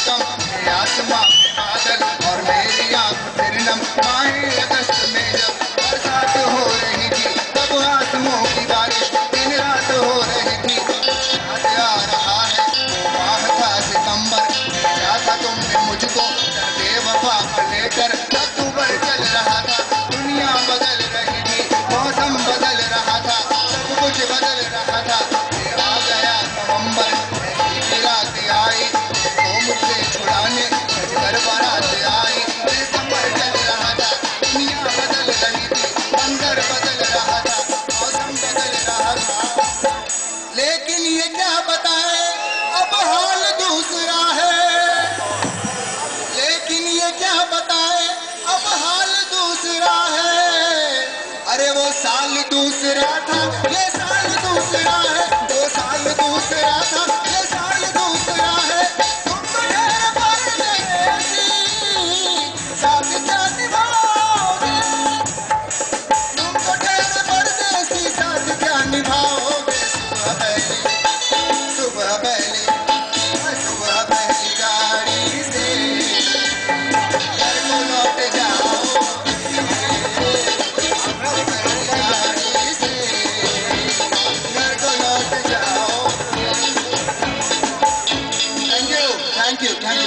गम, ये आसमां में बादल और मेरी आंख फिर नम। माहे अगस्त में जब बरसात हो रही थी, तब आसमों की बारिश दिन रात हो रही थी। याद आ रहा है वो माह था सितंबर, भेजा था तुमने मुझको बेवफा पर लेकर। अक्टूबर चल रहा था, दुनिया बदल रही थी, मौसम बदल रहा था, सब कुछ बदल रहा था। ये आ गया नवंबर, ऐसी रात आई तो मुझसे छुड़ाने सजकर बारात आई। दिसंबर चल रहा था, दुनिया बदल रही थी, मंजर बदल रहा था, मौसम बदल रहा था। लेकिन ये क्या बताए अब हाल दूसरा है, लेकिन ये क्या बताए अब हाल दूसरा है। अरे वो साल दूसरा था, ये साल दूसरा है, वो साल दूसरा था,